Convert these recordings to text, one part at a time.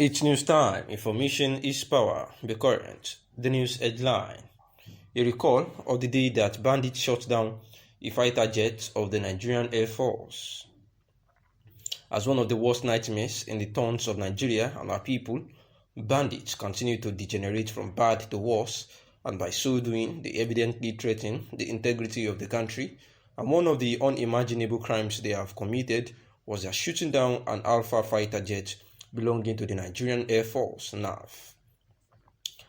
It's news time. Information is power. Be current. The news headline. A recall of the day that bandits shot down a fighter jet of the Nigerian Air Force. As one of the worst nightmares in the thorns of Nigeria and our people, bandits continue to degenerate from bad to worse, and by so doing, they evidently threaten the integrity of the country. And one of the unimaginable crimes they have committed was their shooting down an Alpha fighter jet belonging to the Nigerian Air Force, NAF.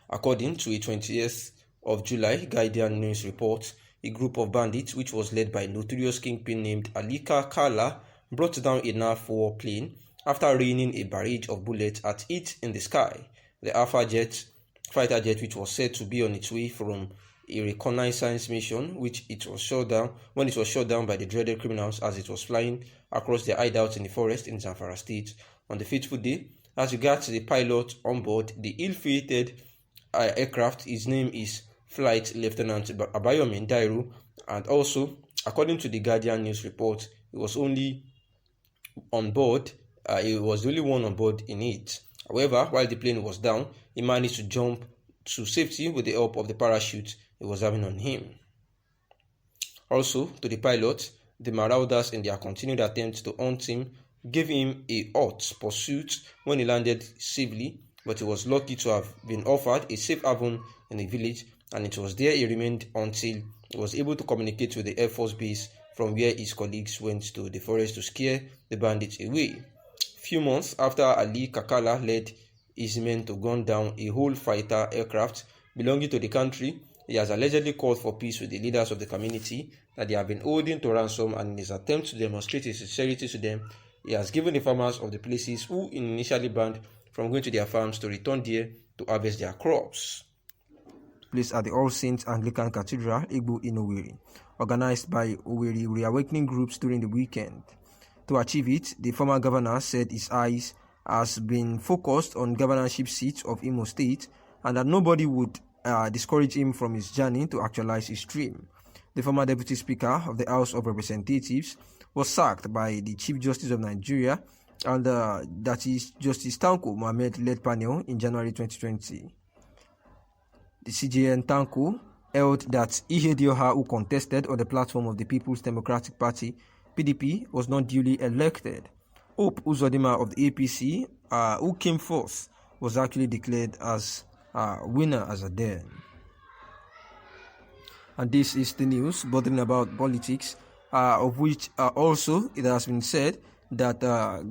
According to a 20th of July Guardian news report, a group of bandits, which was led by a notorious kingpin named Alika Kala, brought down a NAF warplane after raining a barrage of bullets at it in the sky. The Alpha fighter jet, which was said to be on its way from a reconnaissance mission, when it was shot down by the dreaded criminals as it was flying across their hideouts in the forest in Zamfara State on the fateful day. As regards the pilot on board the ill-fated aircraft, his name is Flight Lieutenant Abayomi Dairu, and also, according to the Guardian news report, he was the only one on board in it. However, while the plane was down, he managed to jump to safety with the help of the parachute he was having on him. Also, to the pilot, the marauders, in their continued attempts to hunt him, gave him a hot pursuit when he landed safely, but he was lucky to have been offered a safe haven in the village, and it was there he remained until he was able to communicate with the Air Force base, from where his colleagues went to the forest to scare the bandits away. Few months after Ali Kakala led his men to gun down a whole fighter aircraft belonging to the country, he has allegedly called for peace with the leaders of the community that they have been holding to ransom, and in his attempt to demonstrate his sincerity to them, he has given the farmers of the places who initially banned from going to their farms to return there to harvest their crops. Placed at the All Saints Anglican Cathedral, Igbo in Owerri, organized by Owerri Reawakening Groups during the weekend. To achieve it, the former governor said his eyes has been focused on governorship seats of Imo State, and that nobody would discourage him from his journey to actualize his dream. The former Deputy Speaker of the House of Representatives was sacked by the Chief Justice of Nigeria, and that is Justice Tanko Mohammed-led panel in January 2020. The CJN Tanko held that Ihedioha, who contested on the platform of the People's Democratic Party, PDP, was not duly elected. Hope Uzodinma of the APC, who came fourth, was actually declared as winner as a then. And this is the news bothering about politics, of which also it has been said that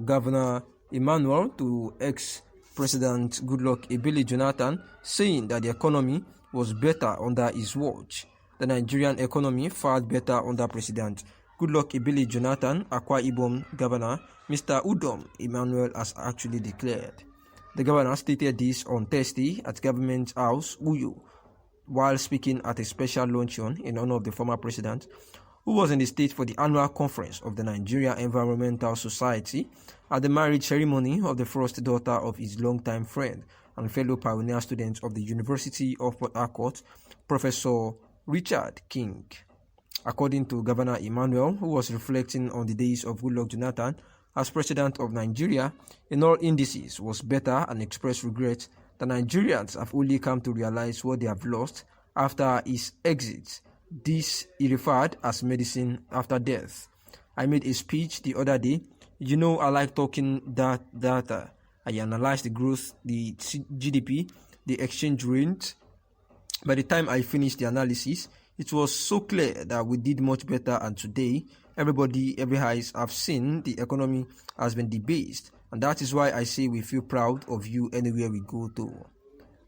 Governor Emmanuel to ex-President Goodluck Ebele Jonathan, saying that the economy was better under his watch. The Nigerian economy fared better under President Goodluck Ebele Jonathan, Akwa Ibom Governor Mr. Udom Emmanuel has actually declared. The governor stated this on Thursday at Government House, Uyo, while speaking at a special luncheon in honor of the former president, who was in the state for the annual conference of the Nigeria Environmental Society at the marriage ceremony of the first daughter of his longtime friend and fellow pioneer student of the University of Port Harcourt, Professor Richard King. According to Governor Emmanuel, who was reflecting on the days of Goodluck Jonathan as president of Nigeria, in all indices was better, and expressed regret that Nigerians have only come to realize what they have lost after his exit. This he referred as medicine after death. I made a speech the other day. You know, I like talking data. I analyzed the growth, the GDP, the exchange rate. By the time I finished the analysis, it was so clear that we did much better, and today, every eyes have seen the economy has been debased, and that is why I say we feel proud of you anywhere we go to.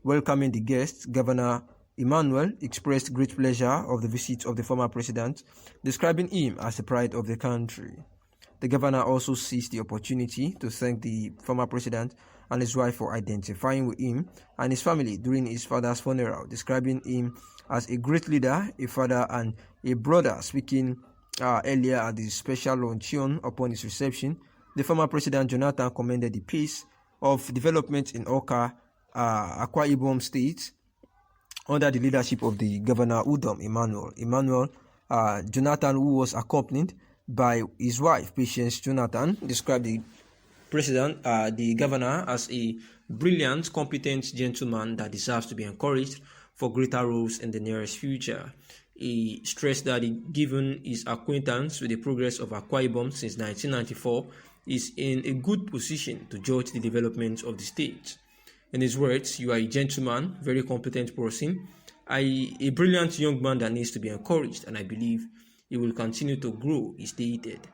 Welcoming the guests, Governor Emmanuel expressed great pleasure of the visit of the former president, describing him as the pride of the country. The governor also seized the opportunity to thank the former president and his wife for identifying with him and his family during his father's funeral, describing him as a great leader, a father, and a brother. Speaking earlier at the special luncheon upon his reception, the former president Jonathan commended the pace of development in Akwa Ibom State under the leadership of the Governor Udom Emmanuel. Jonathan, who was accompanied by his wife, Patience Jonathan, described the the governor as a brilliant, competent gentleman that deserves to be encouraged for greater roles in the nearest future. He stressed that given his acquaintance with the progress of Akwa Ibom since 1994, is in a good position to judge the development of the state. In his words, "You are a gentleman, very competent person, a brilliant young man that needs to be encouraged, and I believe he will continue to grow," he stated.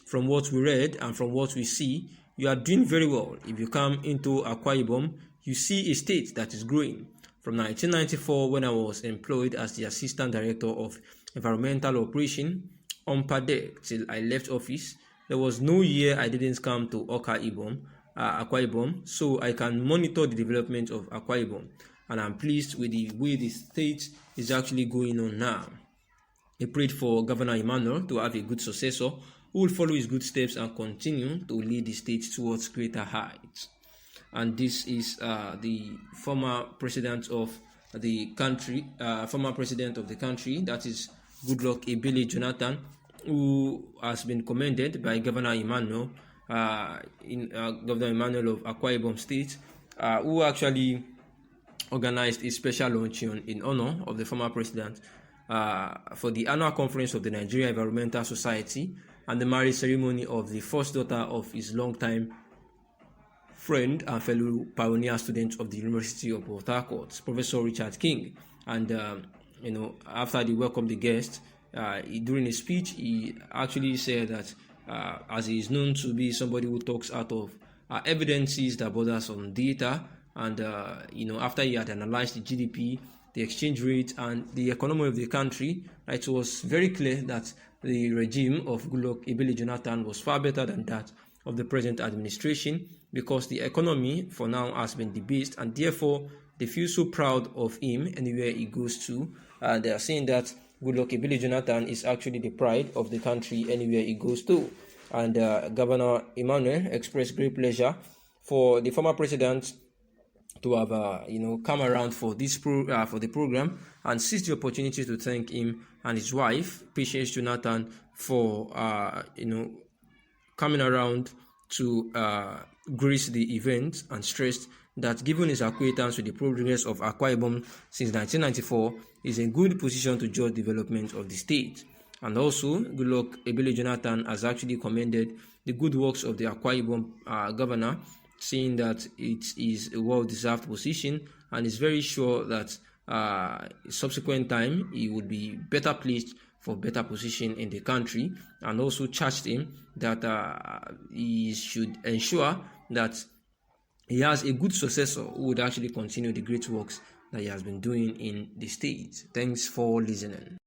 "From what we read and from what we see, you are doing very well. If you come into Akwa Ibom, you see a state that is growing. From 1994, when I was employed as the Assistant Director of Environmental Operation, Ompadek, till I left office, there was no year I didn't come to Akwa Ibom, so I can monitor the development of Akwa Ibom, and I'm pleased with the way the state is actually going on now." He prayed for Governor Emmanuel to have a good successor who will follow his good steps and continue to lead the state towards greater heights. And this is the former president of the country, that is Goodluck Ebele Jonathan, who has been commended by Governor Emmanuel, Governor Emmanuel of Akwa Ibom State, who actually organized a special luncheon in honor of the former president for the annual conference of the Nigeria Environmental Society and the marriage ceremony of the first daughter of his longtime friend and fellow pioneer student of the University of Åttåçkëd, Professor Richard King. And after they welcomed the guest, during his speech, he actually said that as he is known to be somebody who talks out of evidences that borders on data, and after he had analyzed the GDP, the exchange rate, and the economy of the country, it was very clear that the regime of Goodluck Ebele Jonathan was far better than that of the present administration, because the economy for now has been debased, and therefore they feel so proud of him anywhere he goes to. They are saying that Goodluck Ebele Jonathan is actually the pride of the country anywhere he goes to. And Governor Emmanuel expressed great pleasure for the former president to have come around for the program, and seized the opportunity to thank him and his wife, Patience Jonathan, for coming around to grace the event, and stressed that given his acquaintance with the progress of Akwa Ibom since 1994, is in good position to judge development of the state. And also, Goodluck Ebele Jonathan has actually commended the good works of the Akwa Ibom governor, saying that it is a well-deserved position, and is very sure that subsequent time he would be better placed for better position in the country, and also charged him that he should ensure that he has a good successor who would actually continue the great works that he has been doing in the state. Thanks for listening.